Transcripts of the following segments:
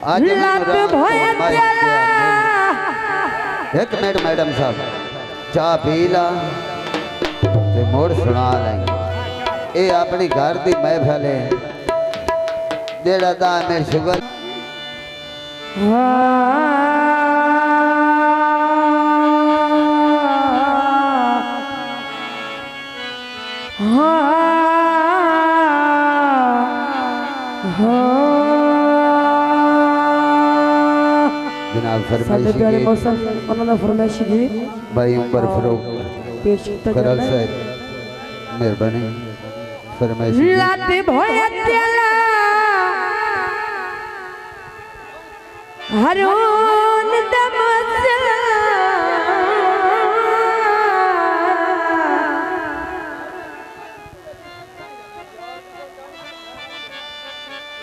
आज एक minute madam साहब चाह पी ला ते मोड़ सुना लेंगे। ये अपनी घर की महफिल है जेड़ा दा मेरे शुगर जनाब फरमाइश की भाई उमर फरूक करल साहब मेहरबानी फरमाइश लाते भोया तेला हरून दमस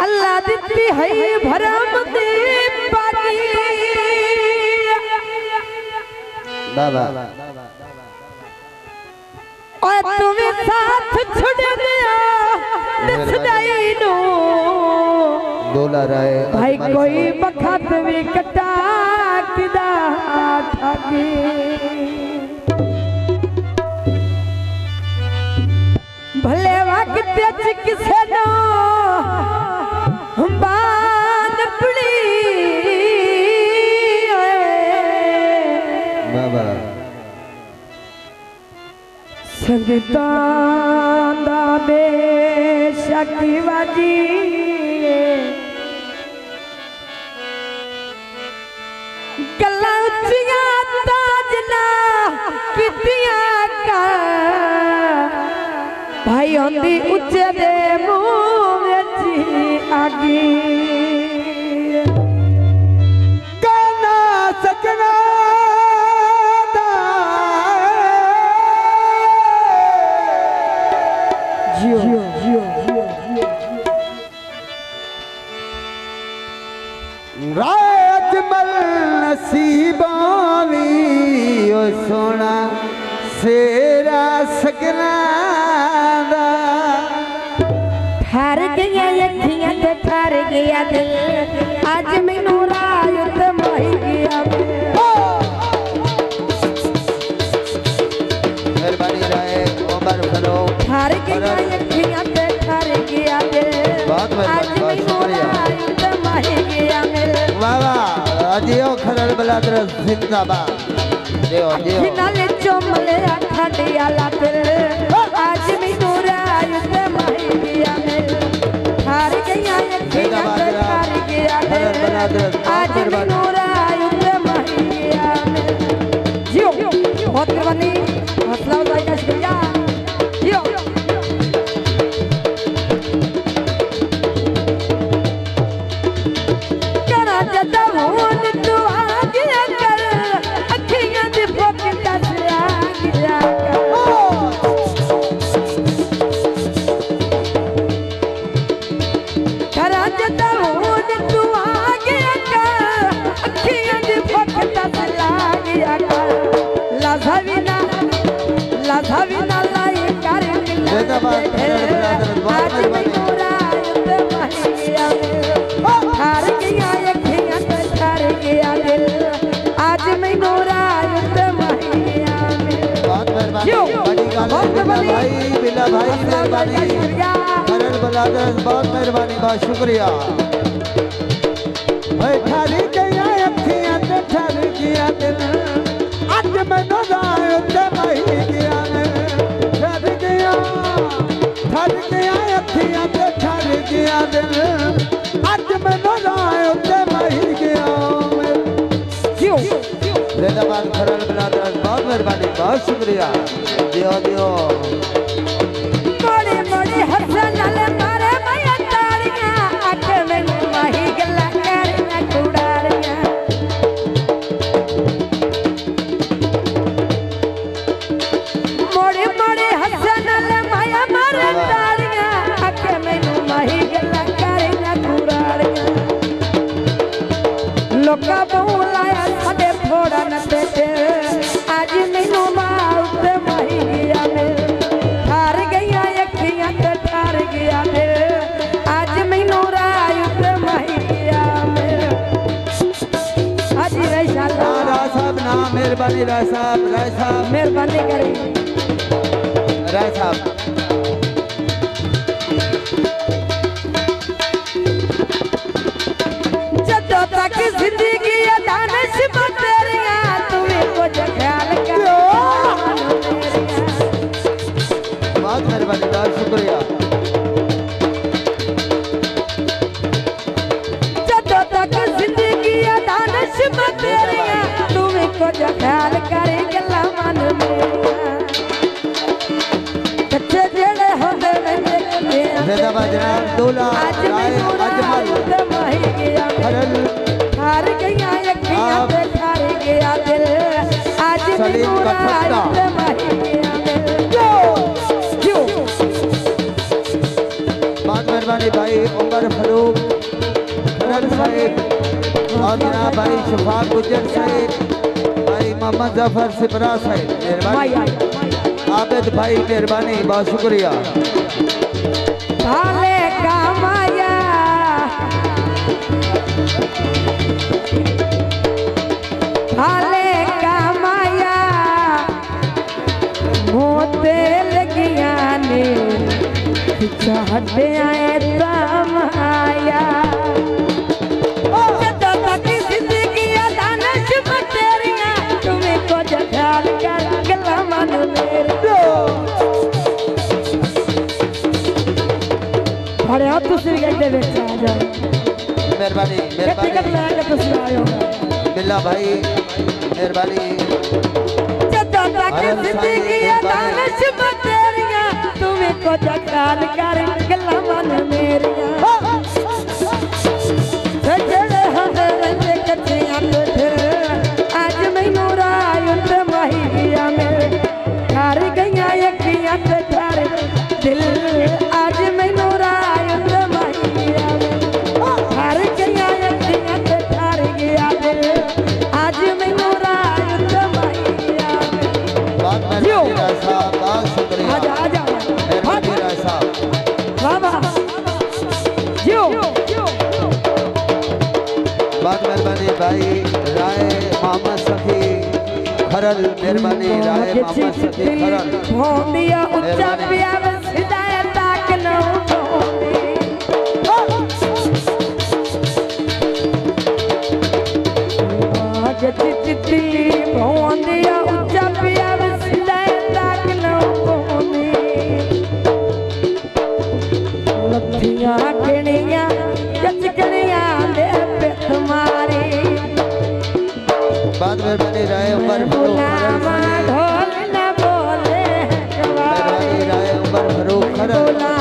अल्लाह दित्ती है भरम दी पानी बाबा और तुम्हें साथ छोड़ दिया दसदाई नो $2 भाई कोई बखत भी कटा किदा ठाके भले वक्त किसे नो बान पड़ी बाबा संगीतां दा बेशक वाजी गल्लां उच्चियां ताजना कीतियां का भाई होंदी उच्चे दे मुंह विच आगी गाना सजना राजमल नसीबानी ओ सोना सेरा सगना दा ठहर गया अखियां ते ठहर गया दिल आज मैनू रात माही गया मेहरबानी राय उमर फरूक ठहर गया अखियां ते ठहर गया दिल बहुत मेहरबानी शुक्रिया वाह जियो खरल बलादर जिंदाबाद जियो जियो नाले चोमले खड़िया ला फिर आज मैं नूरा युद्ध माही गया मैं हार गया हार गया आज मैं नूरा युद्ध माही गया मैं जियो बहुत मेहरबानी हौसला अफजाई का शुक्रिया जियो बहुत मेहरबानी बहुत शुक्रिया ठहरी गया अखियां ते ठहर गया दिल अज मैनू रात माही गया ठहर गया अखियां ते ठहर गया दिल अज मैनू रात माही गया जिंदाबाद खरल बिरादर बहुत मेहरबानी बहुत शुक्रिया दियो दियो मोड़े मोड़े हसन नाले मारे माया तारियां अख मैनू माही गल्लां करियां कुड़ारियां मोड़े मोड़े हसन नाले माया मारे तारियां अख मैनू माही गल्लां करियां कुड़ारियां लोका बहु लाया साडे थोड़ा न बेटे आज मैनू मौत माही गया मैं हार गया अखियां ते ठहर गया दिल आज मैनू रात माही गया मैं मेहरबानी राय साहब मेहरबानी करी राय साहब जदों तक जिंदगी दानिश तेरिया तुम्हें कुछ ख्याल करो बहुत मेहरबानी दार शुक्रिया जदों तक जिंदगी दानिश तेरिया तुम्हें कुछ ख्याल करे गल्ला मन मेरिया कच्चे जेड़े होंदे वेंदे जिंदाबाद जनाब दूल्हा राय अजमल खरल हार गया अखियां पे हार गया दिल आज सलीम का ठट्टा क्यों बहुत मेहरबानी भाई उमर फरूक खरल साहिब और जनाब भाई शफा गुजर साहिब भाई मोहम्मद जफर सिपरा साहिब मेहरबानी आबिद भाई मेहरबानी बहुत शुक्रिया भाले का माया भाले का माया मोते लगिया ने चाहते आए तम आया जदों तक जिंदगी दानिश तेरिया तुम्हें कुछ ख्याल कर गल्ला मन मेरे अरे आप तुसी कहते बेचा आ जाओ मेहरबानी कितनी कब लाएंगे तुसी आयो बिल्ला भाई मेहरबानी जदों तक जिंदगी दानिश तेरिया तुम्हें कुछ ख्याल कर गल्ला मन मेरिया जेड़े होंदे वेंदे कच्चियां तो आज मैनू रायुत माहिया में हार गईयां अखियां ते थार दिल आज मैनू रायुत माहिया में हार गईयां अखियां ते थार गया दिल आज मैनू रायुत माहिया में बहुत मेहरबानी राय साहब बहुत शुक्रिया आजा मेहरबानी राय साहब वाह वाह जियो बहुत मेहरबानी भाई राय मोहम्मद सखी खरल मेहरबानी राय मोहम्मद सखी खरल भोंदिया उच्चा पिया हिदायत ताक न आज चिट्ठी भोंदिया उच्चा पिया हिदायत ताक न लथियां किणियां गचकणियां दे पे तुम्हारी बहुत मेहरबानी राय उमर फरूक खरल ढोल न बोले मेहरबानी राय उमर फरूक खरल